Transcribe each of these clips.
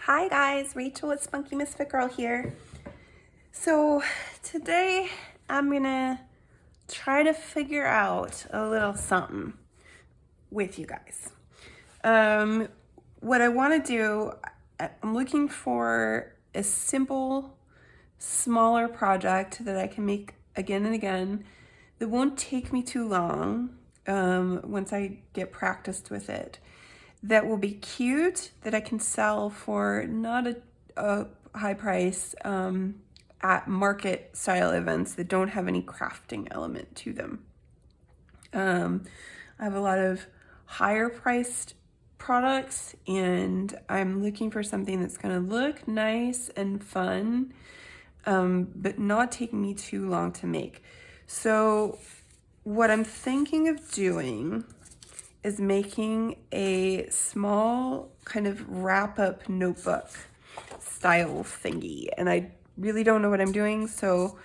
Hi guys, Rachel with Spunky Misfit Girl here. So today I'm gonna try to figure out a little something with you guys. What I want to do, I'm looking for a simple, smaller project that I can make again and again that won't take me too long once I get practiced with it. That will be cute, that I can sell for not a high price at market style events that don't have any crafting element to them. I have a lot of higher priced products and I'm looking for something that's gonna look nice and fun, but not take me too long to make. So what I'm thinking of doing is making a small kind of wrap-up notebook style thingy. And I really don't know what I'm doing, so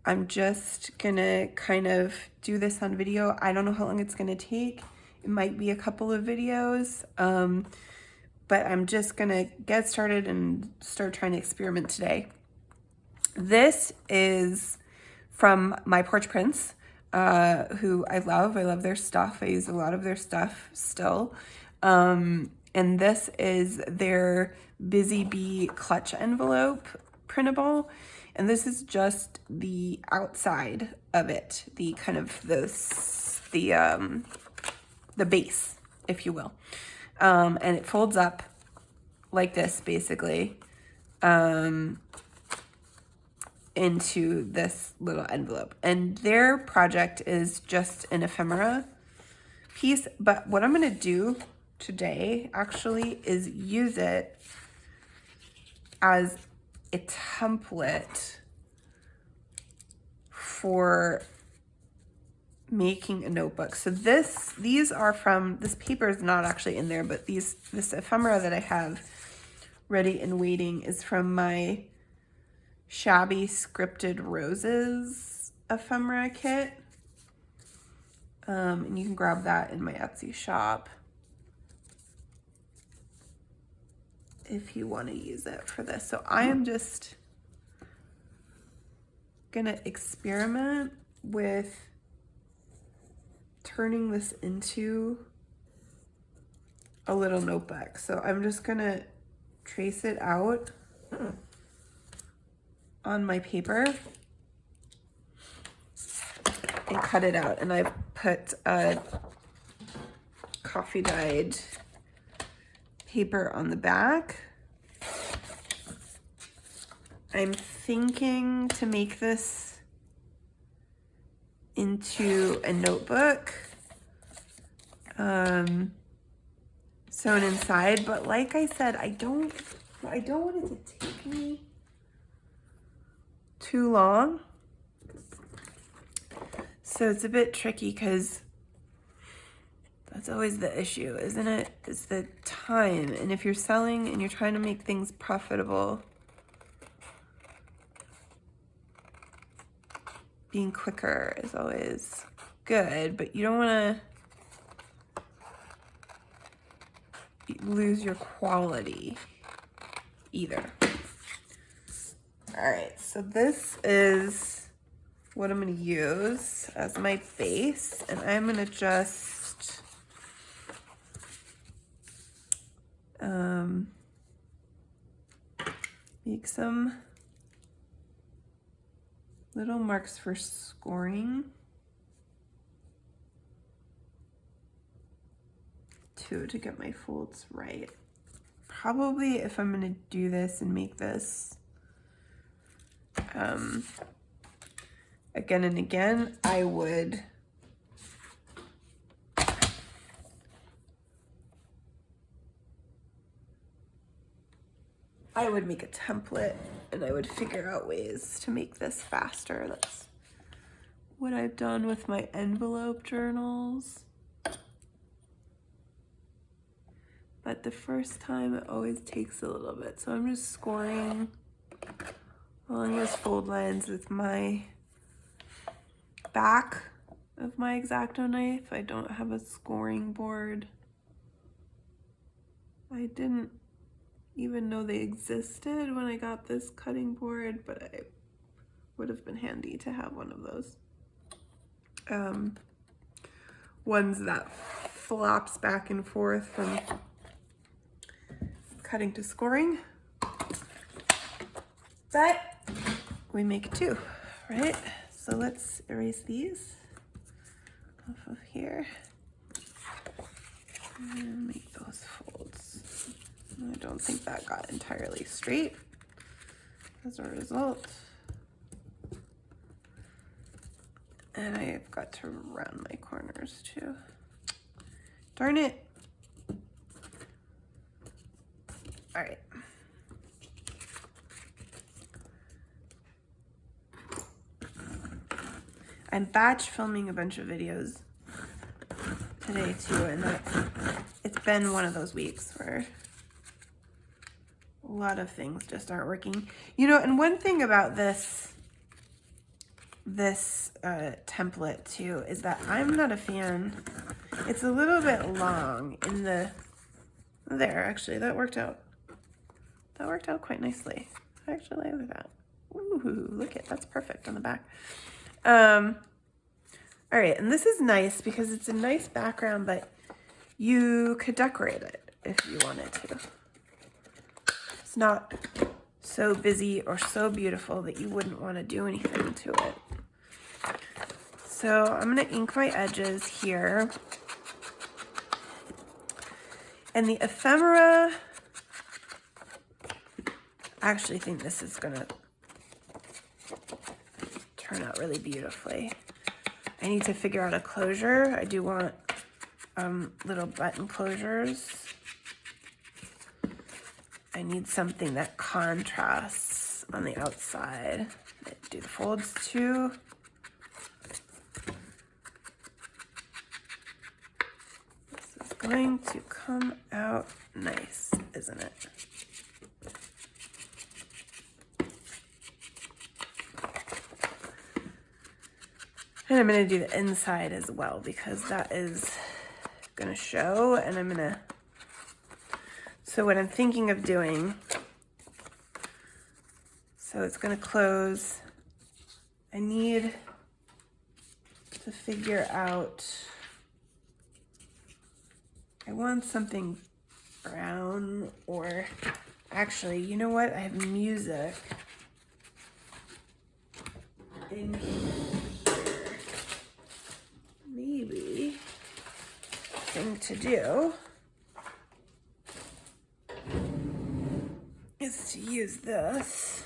I'm just gonna kind of do this on video. I don't know how long it's gonna take. It might be a couple of videos, but I'm just gonna get started and start trying to experiment today. This is from My Porch Prints, who I love. I love their stuff. I use a lot of their stuff still. And this is their Busy Bee clutch envelope printable. And this is just the outside of it, the kind of the base, if you will. And it folds up like this, basically. Into this little envelope, and their project is just an ephemera piece, but what I'm going to do today actually is use it as a template for making a notebook. So these are from, this paper is not actually in there, but this ephemera that I have ready and waiting is from my Shabby Scripted Roses ephemera kit. And you can grab that in my Etsy shop if you want to use it for this. So I am just gonna experiment with turning this into a little notebook. So I'm just gonna trace it out on my paper and cut it out, and I've put a coffee dyed paper on the back. I'm thinking to make this into a notebook sewn inside, but like I said, I don't want it to take me too long. So it's a bit tricky because that's always the issue, isn't it? It's the time. And if you're selling and you're trying to make things profitable, being quicker is always good, but you don't want to lose your quality either. All right, so this is what I'm going to use as my base, and I'm going to just make some little marks for scoring too, to get my folds right. Probably if I'm going to do this and make this again and again, I would make a template, and I would figure out ways to make this faster. That's what I've done with my envelope journals. But the first time it always takes a little bit. So I'm just scoring along those fold lines with my back of my X-Acto knife. I don't have a scoring board. I didn't even know they existed when I got this cutting board, but it would have been handy to have one of those. Ones that flops back and forth from cutting to scoring. But we make two, right? So let's erase these off of here and make those folds. I don't think that got entirely straight as a result. And I've got to round my corners too. Darn it. All right. I'm batch filming a bunch of videos today too, and it's been one of those weeks where a lot of things just aren't working. You know, and one thing about this template too is that I'm not a fan. It's a little bit long in the, there, actually, that worked out. That worked out quite nicely. I actually like that. Ooh, look at, that's perfect on the back. All right, and this is nice because it's a nice background, but you could decorate it if you wanted to. It's not so busy or so beautiful that you wouldn't want to do anything to it. So I'm gonna ink my edges here. And the ephemera, I actually think this is gonna turn out really beautifully. I need to figure out a closure. I do want little button closures. I need something that contrasts on the outside. Do the folds too. This is going to come out nice, isn't it? And I'm going to do the inside as well because that is going to show, and I'm going to, so what I'm thinking of doing, so it's going to close. I need to figure out, I want something brown, or actually, you know what? I have music in here. Maybe thing to do is to use this.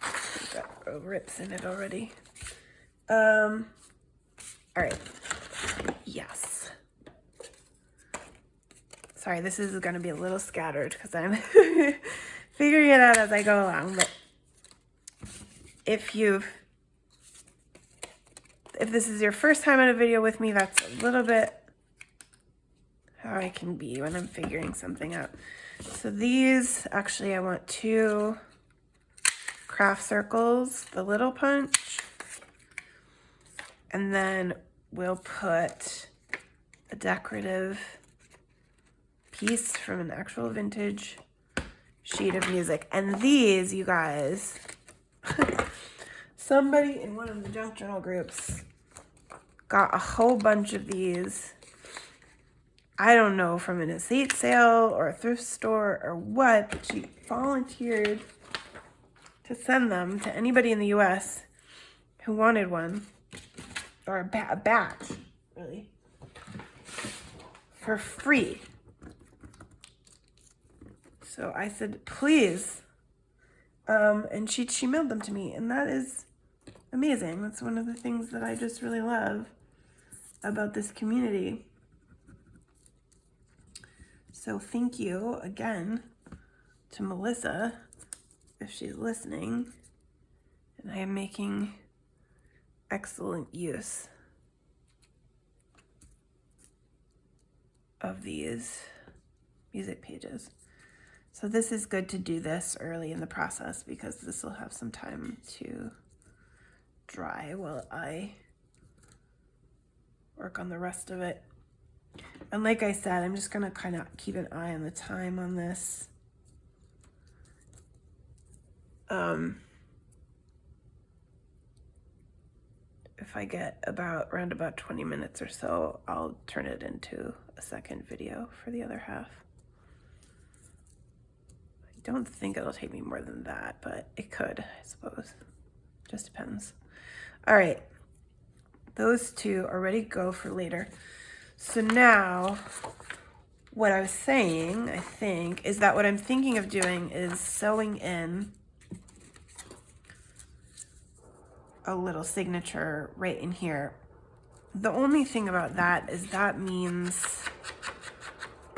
I've got rips in it already. All right. Yes. Sorry, this is going to be a little scattered because I'm figuring it out as I go along. But if this is your first time on a video with me, that's a little bit how I can be when I'm figuring something out. So these, actually, I want 2 craft circles, the little punch, and then we'll put a decorative piece from an actual vintage sheet of music. And these, you guys, somebody in one of the junk journal groups got a whole bunch of these. I don't know, from an estate sale or a thrift store or what, but she volunteered to send them to anybody in the US who wanted one, or a batch, really, for free. So I said, please. And she mailed them to me, and that is amazing. That's one of the things that I just really love about this community. So thank you again to Melissa, if she's listening. And I am making excellent use of these music pages. So this is good to do this early in the process because this will have some time to dry while I work on the rest of it. And like I said, I'm just gonna kind of keep an eye on the time on this. If I get around about 20 minutes or so, I'll turn it into a second video for the other half. I don't think it'll take me more than that, but it could, I suppose. Just depends. All right, those two are ready to go for later. So now, what I was saying, I think, is that what I'm thinking of doing is sewing in a little signature right in here. The only thing about that is that means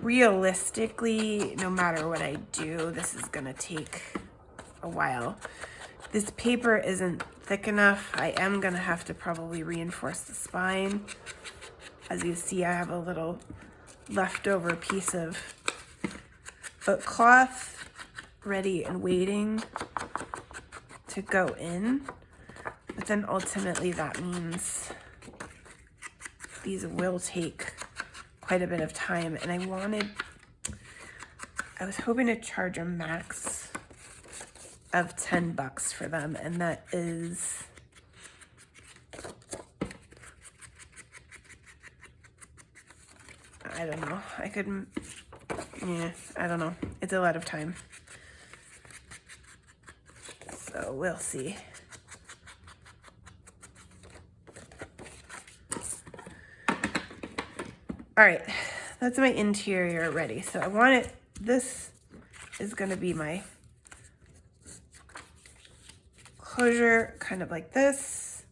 realistically, no matter what I do, this is gonna take a while. This paper isn't thick enough. I am gonna have to probably reinforce the spine. As you see, I have a little leftover piece of book cloth ready and waiting to go in. But then ultimately that means these will take quite a bit of time. And I was hoping to charge a max of $10 for them. And that is, I don't know. I don't know. It's a lot of time. So we'll see. All right, that's my interior ready. So I want it, this is gonna be my closure, kind of like this.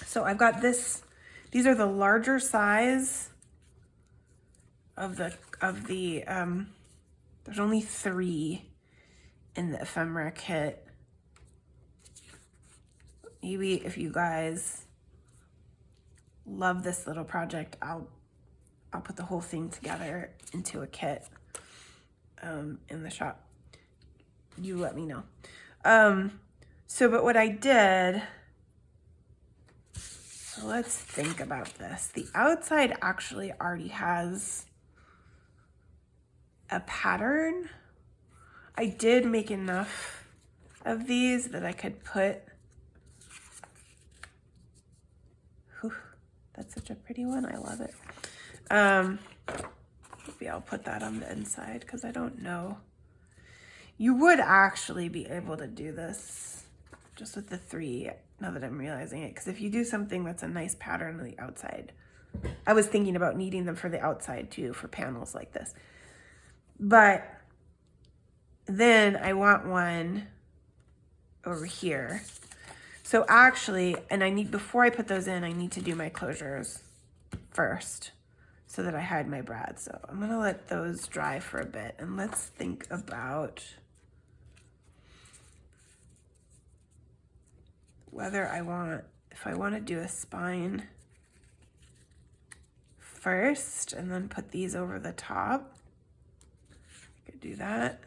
So I've got this, these are the larger size of the there's only 3 in the ephemera kit. Maybe if you guys love this little project, I'll put the whole thing together into a kit in the shop. You let me know. But what I did, so let's think about this. The outside actually already has a pattern. I did make enough of these that I could put, whew, that's such a pretty one, I love it. Maybe I'll put that on the inside because I don't know. You would actually be able to do this just with the 3, now that I'm realizing it, because if you do something that's a nice pattern on the outside, I was thinking about needing them for the outside too, for panels like this. But then I want one over here. So actually, and before I put those in, I need to do my closures first so that I hide my brad. So I'm gonna let those dry for a bit, and let's think about whether if I want to do a spine first and then put these over the top. I could do that.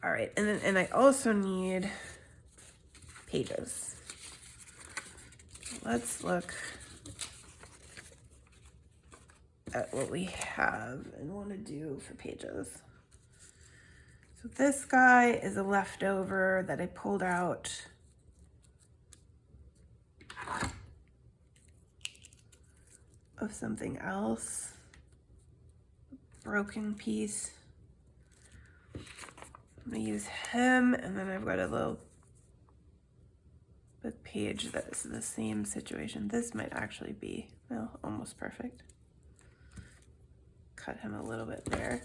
All right, and I also need pages. Let's look at what we have and want to do for pages. So this guy is a leftover that I pulled out of something else, a broken piece. I'm gonna use him, and then I've got a little page that's the same situation. This might actually be, well, almost perfect. Cut him a little bit there.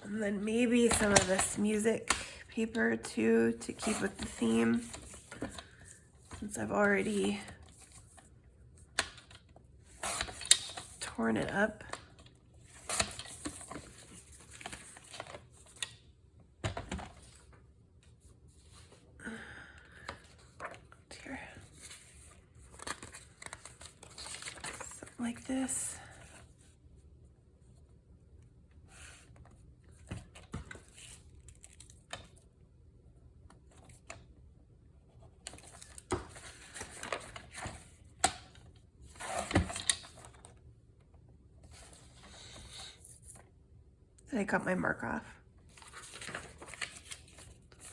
And then maybe some of this music paper too, to keep with the theme, since I've already torn it up. Here. Something like this. I cut my mark off.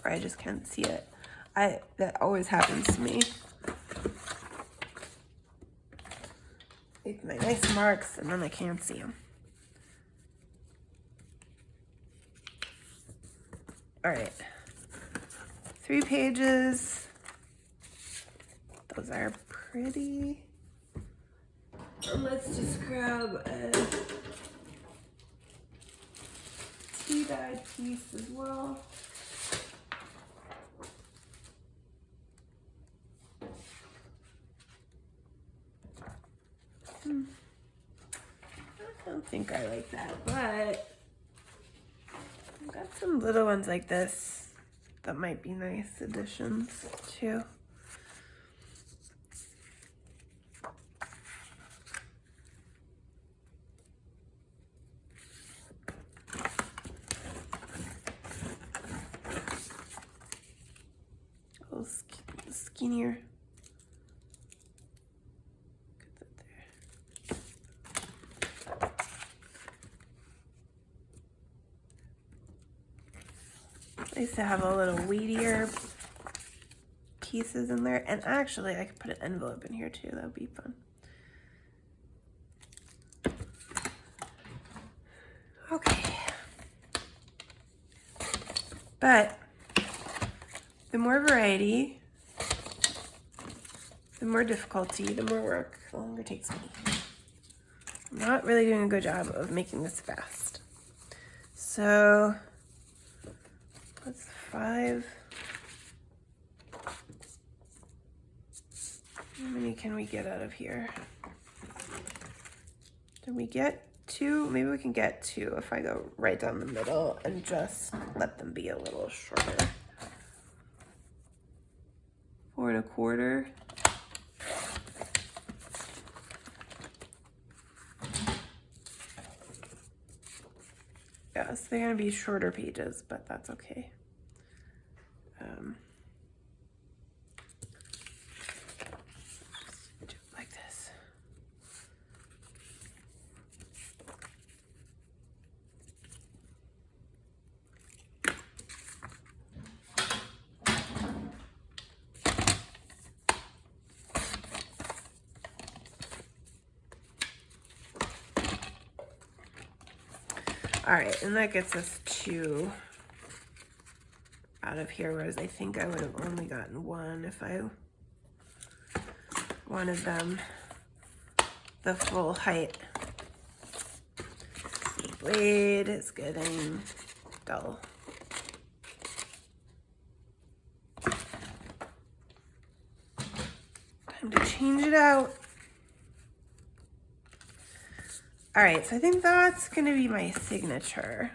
Or I just can't see it. That always happens to me. Make my nice marks and then I can't see them. All right, 3 pages. Those are pretty. And let's just grab a tea dyed piece as well. I don't think I like that, but I've got some little ones like this that might be nice additions too. A little skinnier. Nice to have a little weedier pieces in there. And actually, I could put an envelope in here too. That would be fun. Okay. But the more variety, the more difficulty, the more work, the longer it takes me. I'm not really doing a good job of making this fast. So that's 5. How many can we get out of here? Did we get 2? Maybe we can get 2 if I go right down the middle and just let them be a little shorter. 4 1/4. Yes, they're gonna be shorter pages, but that's okay. Just do it like this. All right, and that gets us 2 out of here, whereas I think I would have only gotten 1 if I wanted them the full height. The blade is getting dull. Time to change it out. All right, so I think that's gonna be my signature.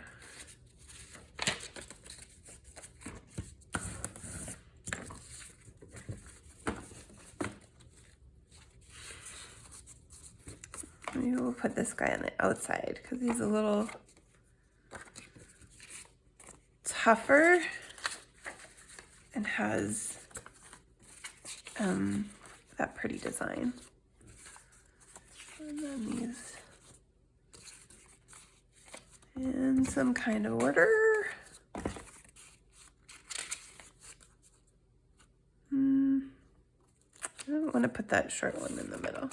Maybe we'll put this guy on the outside because he's a little tougher and has that pretty design. And then these in some kind of order. I don't want to put that short one in the middle.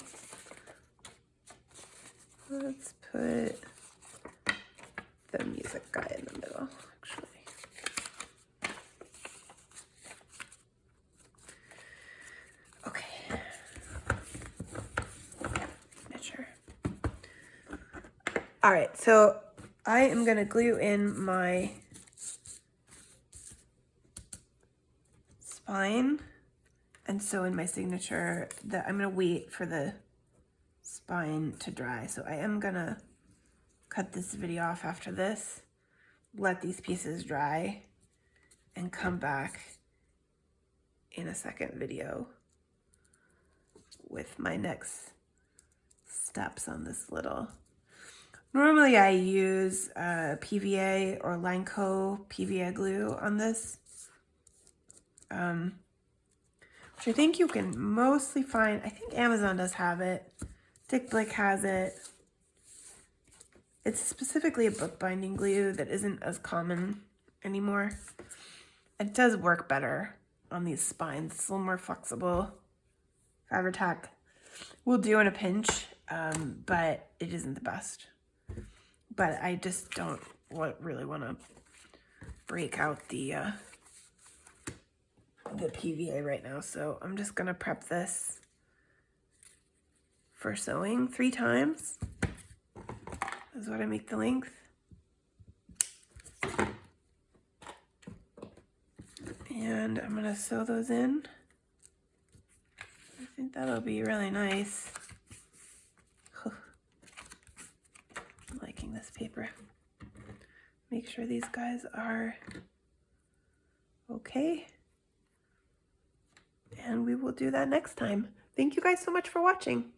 Let's put the music guy in the middle, actually. Okay. Signature. All right, so I am gonna glue in my spine, and so in my signature, that I'm gonna wait for the spine to dry. So I am gonna cut this video off after this, let these pieces dry, and come back in a second video with my next steps on this little. Normally I use PVA or Lanco PVA glue on this, which I think you can mostly find. I think Amazon does have it. Dick Blick has it. It's specifically a bookbinding glue that isn't as common anymore. It does work better on these spines. It's a little more flexible. Fabri-Tac will do in a pinch, but it isn't the best. But I just don't really want to break out the PVA right now, so I'm just gonna prep this for sewing 3 times. This is what I make the length. And I'm gonna sew those in. I think that'll be really nice. I'm liking this paper. Make sure these guys are okay. And we will do that next time. Thank you guys so much for watching.